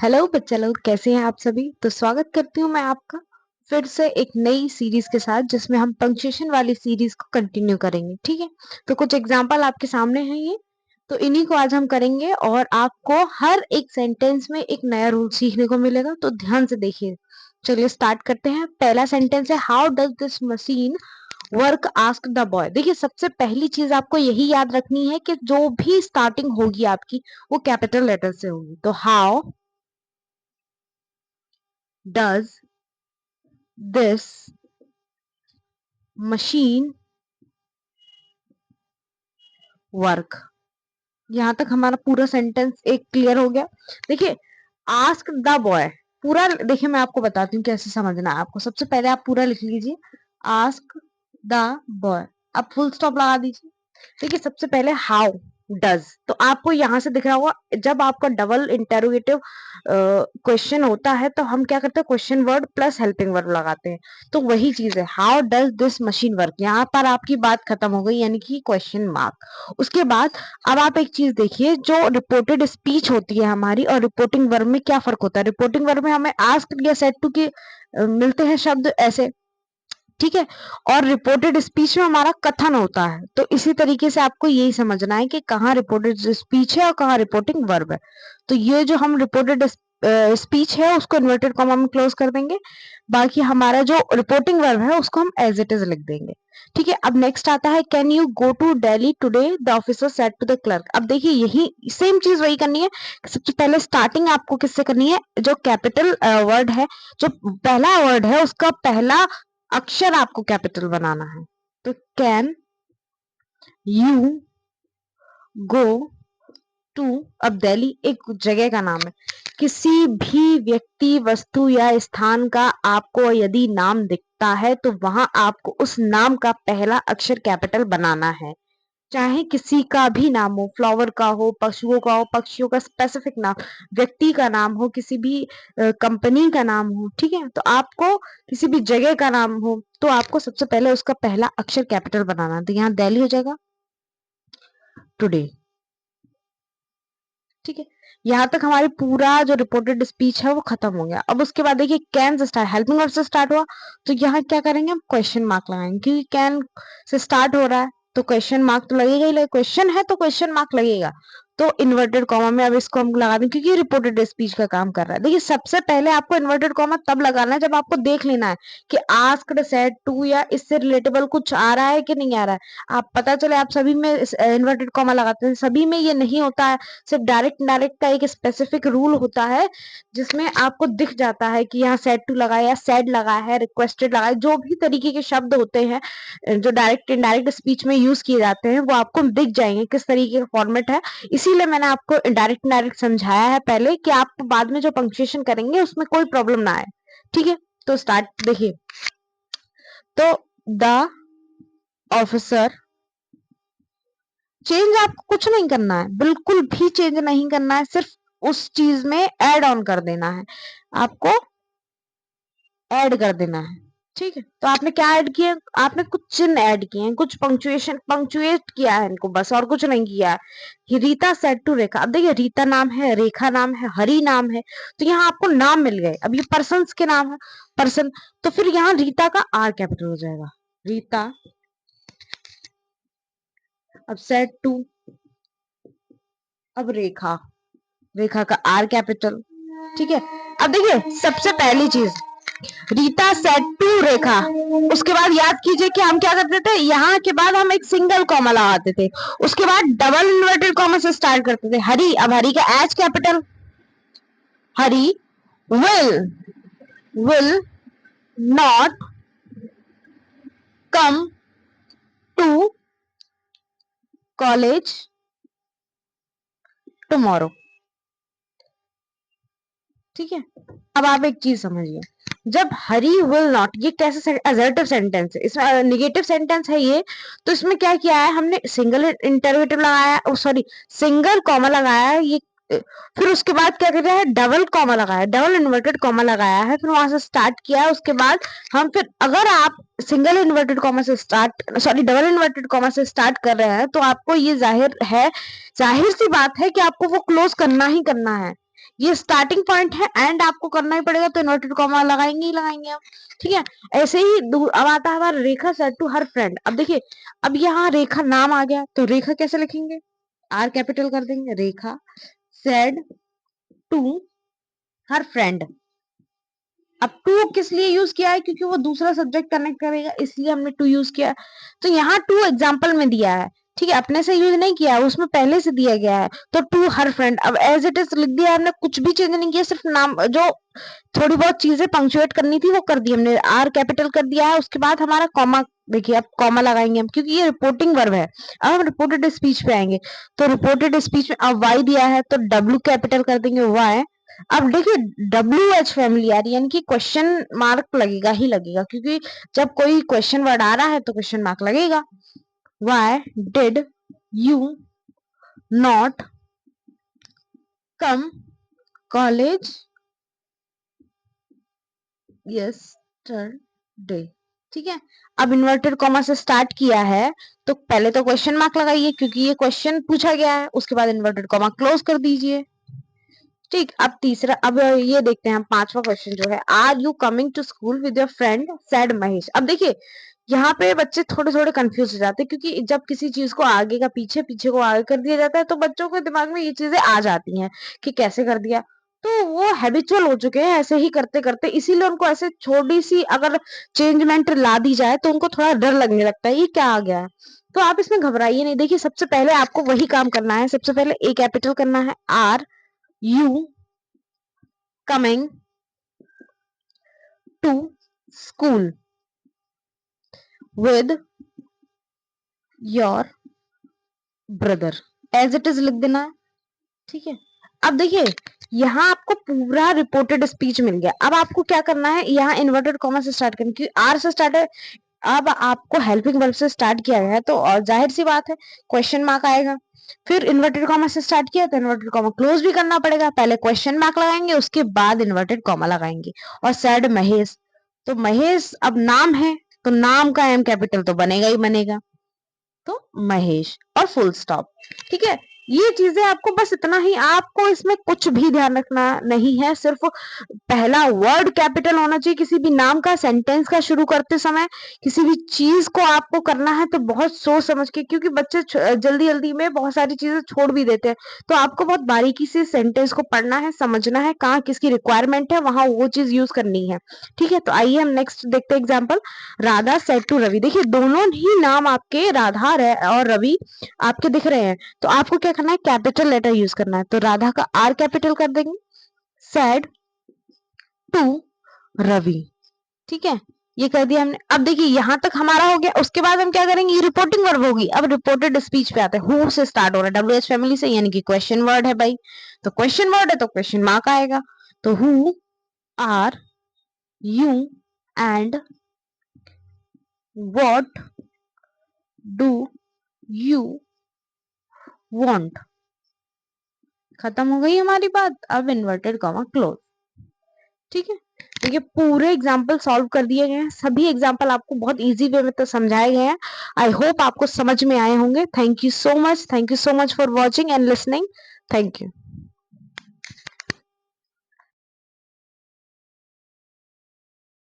Hello बच्चा लोग, कैसे हैं आप सभी। तो स्वागत करती हूँ मैं आपका फिर से एक नई सीरीज के साथ, जिसमें हम पंक्चुएशन वाली सीरीज को कंटिन्यू करेंगे। ठीक है, तो कुछ एग्जांपल आपके सामने हैं ये, तो इन्हीं को आज हम करेंगे और आपको हर एक सेंटेंस में एक नया रूल सीखने को मिलेगा। तो ध्यान से देखिए। चलिए स्टार्ट करते हैं। पहला सेंटेंस है, how does this machine work ask the boy. देखिए, सबसे पहली चीज आपको यही याद रखनी है कि जो भी स्टार्टिंग होगी आपकी, वो कैपिटल लेटर से होगी। तो how does this machine work. यहां तक हमारा पूरा सेंटेंस एक क्लियर हो गया। देखिए, आस्क द बॉय पूरा, देखिए मैं आपको बताती हूँ कैसे समझना है आपको। सबसे पहले आप पूरा लिख लीजिए, आस्क द बॉय। अब फुल स्टॉप लगा दीजिए। देखिए, सबसे पहले हाउ डज, तो आपको यहां से दिख रहा होगा, जब आपका डबल इंटेरोगेटिव क्वेश्चन होता है तो हम क्या करते हैं, question word plus helping word लगाते हैं। तो वही चीज है, how does this machine work. यहाँ पर आपकी बात खत्म हो गई, यानी कि क्वेश्चन मार्क। उसके बाद अब आप एक चीज देखिए, जो रिपोर्टेड स्पीच होती है हमारी और रिपोर्टिंग वर्ब में क्या फर्क होता है। रिपोर्टिंग वर्ब में हमें आस्क्ड या सेड टू के मिलते हैं शब्द ऐसे, ठीक है, और रिपोर्टेड स्पीच में हमारा कथन होता है। तो इसी तरीके से आपको यही समझना है कि कहाँ रिपोर्टेड स्पीच है और कहाँ रिपोर्टिंग वर्ब है। तो ये जो हम रिपोर्टेड स्पीच है उसको इन्वर्टेड कॉमा में क्लोज कर देंगे, बाकी हमारा जो रिपोर्टिंग वर्ब है उसको हम एज इट इज लिख देंगे। ठीक है, अब नेक्स्ट आता है, can you go to Delhi today, the officer said to the clerk. अब देखिए, यही सेम चीज वही करनी है। सबसे पहले स्टार्टिंग आपको किससे करनी है, जो कैपिटल वर्ड है, जो पहला वर्ड है उसका पहला अक्षर आपको कैपिटल बनाना है। तो कैन यू गो टू, अब दिल्ली एक जगह का नाम है। किसी भी व्यक्ति, वस्तु या स्थान का आपको यदि नाम दिखता है तो वहां आपको उस नाम का पहला अक्षर कैपिटल बनाना है। चाहे किसी का भी नाम हो, फ्लावर का हो, पशुओं का हो, पक्षियों का स्पेसिफिक नाम, व्यक्ति का नाम हो, किसी भी कंपनी का नाम हो, ठीक है, तो आपको किसी भी जगह का नाम हो तो आपको सबसे पहले उसका पहला अक्षर कैपिटल बनाना है। तो यहाँ दिल्ली हो जाएगा टुडे। ठीक है, यहाँ तक हमारी पूरा जो रिपोर्टेड स्पीच है वो खत्म हो गया। अब उसके बाद देखिए, can say start, helping verb से स्टार्ट हुआ, तो यहाँ क्या करेंगे, हम क्वेश्चन मार्क लगाएंगे, क्योंकि कैन से स्टार्ट हो रहा है तो क्वेश्चन मार्क तो लगेगा ही, क्वेश्चन है तो क्वेश्चन मार्क लगेगा। तो इन्वर्टेड कॉमा में अब इसको हम लगा दें, क्योंकि रिपोर्टेड स्पीच का काम कर रहा है। देखिए, सबसे पहले आपको इन्वर्टेड कॉमा तब लगाना है जब आपको देख लेना है कि आस्क्ड, सेड टू या इससे रिलेटेबल कुछ आ रहा है कि नहीं आ रहा है। आप पता चले आप सभी में इन्वर्टेड कॉमा लगाते हैं, सभी में ये नहीं होता है। सिर्फ डायरेक्ट इनडायरेक्ट का एक स्पेसिफिक रूल होता है, जिसमें आपको दिख जाता है कि यहाँ सेड टू लगा है, सेड लगा है, रिक्वेस्टेड लगा है। जो भी तरीके के शब्द होते हैं जो डायरेक्ट इनडायरेक्ट स्पीच में यूज किए जाते हैं, वो आपको दिख जाएंगे किस तरीके का फॉर्मेट है। इसीलिए मैंने आपको डायरेक्ट इनडायरेक्ट समझाया है पहले, कि आप बाद में जो पंक्चुएशन करेंगे उसमें कोई प्रॉब्लम ना आए। ठीक है, तो स्टार्ट देखिए, तो द ऑफिसर, चेंज आपको कुछ नहीं करना है, बिल्कुल भी चेंज नहीं करना है, सिर्फ उस चीज में ऐड ऑन कर देना है, आपको ऐड कर देना है। ठीक है, तो आपने क्या ऐड किया, आपने कुछ चिन्ह ऐड किए हैं, कुछ पंक्चुएशन पंक्चुएट किया है इनको, बस और कुछ नहीं किया है। रीता सेड टू रेखा, अब देखिए, रीता नाम है, रेखा नाम है, हरी नाम है, तो यहाँ आपको नाम मिल गए। अब ये पर्सन के नाम है, पर्सन, तो फिर यहाँ रीता का आर कैपिटल हो जाएगा, रीता। अब सेड टू, अब रेखा, रेखा का आर कैपिटल। ठीक है, अब देखिए, सबसे पहली चीज, रीता सेड टू रेखा, उसके बाद याद कीजिए कि हम क्या करते थे, यहाँ के बाद हम एक सिंगल कॉमा लगाते थे, उसके बाद डबल इन्वर्टेड कॉमा से स्टार्ट करते थे। हरी, अब हरी का H capital, Hari will not come to college tomorrow. ठीक है, अब आप एक चीज समझिए, जब हरी विल नॉट, ये कैसे असर्टिव सेंटेंस है, इसमें निगेटिव सेंटेंस है ये, तो इसमें क्या किया है हमने, सिंगल इंटरोगेटिव लगाया, सॉरी सिंगल कॉमा लगाया है, ये फिर उसके बाद क्या कर रहे हैं, डबल कॉमा लगाया, डबल इन्वर्टेड कॉमा लगाया है, फिर वहां से स्टार्ट किया है। उसके बाद हम फिर, अगर आप सिंगल इन्वर्टेड कॉमा से start, sorry double inverted comma से स्टार्ट कर रहे हैं, तो आपको ये जाहिर है, जाहिर सी बात है कि आपको वो क्लोज करना ही करना है। ये स्टार्टिंग पॉइंट है, एंड आपको करना ही पड़ेगा, तो इन्वर्टेड कॉमा लगाएंगे ही लगाएंगे हम। ठीक है, ऐसे ही अब आता है हमारा रेखा सेड टू हर फ्रेंड। अब देखिए, अब यहाँ रेखा नाम आ गया, तो रेखा कैसे लिखेंगे, आर कैपिटल कर देंगे, रेखा सेड टू हर फ्रेंड। अब टू किस लिए यूज किया है, क्योंकि वो दूसरा सब्जेक्ट कनेक्ट करेगा, इसलिए हमने टू यूज किया। तो यहाँ टू एग्जाम्पल में दिया है, ठीक है, अपने से यूज नहीं किया है, उसमें पहले से दिया गया है, तो टू हर फ्रेंड। अब एज इट इज लिख दिया हमने, कुछ भी चेंज नहीं किया, सिर्फ नाम जो थोड़ी बहुत चीजें पंक्चुएट करनी थी वो कर दी हमने, आर कैपिटल कर दिया है, उसके बाद हमारा कॉमा। देखिए अब कॉमा लगाएंगे हम, क्योंकि ये रिपोर्टिंग वर्ब है। अब हम रिपोर्टेड स्पीच पे आएंगे, तो रिपोर्टेड स्पीच में अब वाई दिया है, तो डब्ल्यू कैपिटल कर देंगे, वाई। अब देखिए WH फैमिली आ रही है, यानी कि क्वेश्चन मार्क लगेगा ही लगेगा, क्योंकि जब कोई क्वेश्चन वर्ड आ रहा है तो क्वेश्चन मार्क लगेगा। Why did you not come college yesterday? ठीक है, अब इन्वर्टेड कॉमा से स्टार्ट किया है, तो पहले तो क्वेश्चन मार्क लगाइए, क्योंकि ये क्वेश्चन पूछा गया है, उसके बाद इन्वर्टेड कॉमा क्लोज कर दीजिए। ठीक, अब तीसरा, अब ये देखते हैं हम पांचवा क्वेश्चन जो है, are you coming to school with your friend said Mahesh. अब देखिए यहाँ पे बच्चे थोड़े थोड़े कंफ्यूज हो जाते हैं, क्योंकि जब किसी चीज को आगे का पीछे, पीछे को आगे कर दिया जाता है, तो बच्चों के दिमाग में ये चीजें आ जाती हैं कि कैसे कर दिया, तो वो हैबिचुअल हो चुके हैं ऐसे ही करते करते, इसीलिए उनको ऐसे छोटी सी अगर चेंजमेंट ला दी जाए तो उनको थोड़ा डर लगने लगता है, ये क्या आ गया है। तो आप इसमें घबराइए नहीं, देखिए सबसे पहले आपको वही काम करना है, सबसे पहले ए कैपिटल करना है, are you coming to school with your brother, as it is लिख देना है। ठीक है, अब देखिए यहाँ आपको पूरा रिपोर्टेड स्पीच मिल गया। अब आपको क्या करना है, यहाँ इन्वर्टेड कॉमा से स्टार्ट करना, क्योंकि आर से स्टार्ट है। अब आपको हेल्पिंग वर्ब से स्टार्ट किया गया है, तो और जाहिर सी बात है क्वेश्चन मार्क आएगा। फिर इन्वर्टेड कॉमा से स्टार्ट किया, तो इन्वर्टेड कॉमा क्लोज भी करना पड़ेगा, पहले क्वेश्चन मार्क लगाएंगे, उसके बाद इन्वर्टेड कॉमा लगाएंगे। और सैड महेश, तो महेश अब नाम है, तो नाम का एम कैपिटल तो बनेगा ही बनेगा, तो महेश और फुल स्टॉप। ठीक है, ये चीजें आपको बस इतना ही, आपको इसमें कुछ भी ध्यान रखना नहीं है, सिर्फ पहला वर्ड कैपिटल होना चाहिए किसी भी नाम का, सेंटेंस का शुरू करते समय। किसी भी चीज को आपको करना है तो बहुत सोच समझ के, क्योंकि बच्चे जल्दी जल्दी में बहुत सारी चीजें छोड़ भी देते हैं, तो आपको बहुत बारीकी से सेंटेंस को पढ़ना है, समझना है, कहाँ किसकी रिक्वायरमेंट है, वहां वो चीज यूज करनी है। ठीक है, तो आइए हम नेक्स्ट देखते हैं example, Radha said to Ravi. देखिए दोनों ही नाम आपके राधा और रवि आपके दिख रहे हैं, तो आपको क्या करना है, कैपिटल लेटर यूज करना है, तो राधा का आर कैपिटल कर देंगे, सेड टू रवि। ठीक है, ये कर दिया हमने। अब देखिए यहां तक हमारा हो गया, उसके बाद हम क्या करेंगे, ये रिपोर्टिंग वर्ब होगी। अब रिपोर्टेड स्पीच पे आते हैं, हु से स्टार्ट हो रहा है, WH फैमिली से, यानी कि क्वेश्चन वर्ड है भाई, तो क्वेश्चन वर्ड है तो क्वेश्चन मार्क आएगा, तो who are you and what do you want. खत्म हो गई हमारी बात, अब इन्वर्टेड कॉमा क्लोज। ठीक है, तो ये पूरे एग्जाम्पल सॉल्व कर दिए गए हैं, सभी एग्जाम्पल आपको बहुत इजी वे में तो समझाए गए हैं। आई होप आपको समझ में आए होंगे। Thank you so much, thank you so much for watching and listening. Thank you.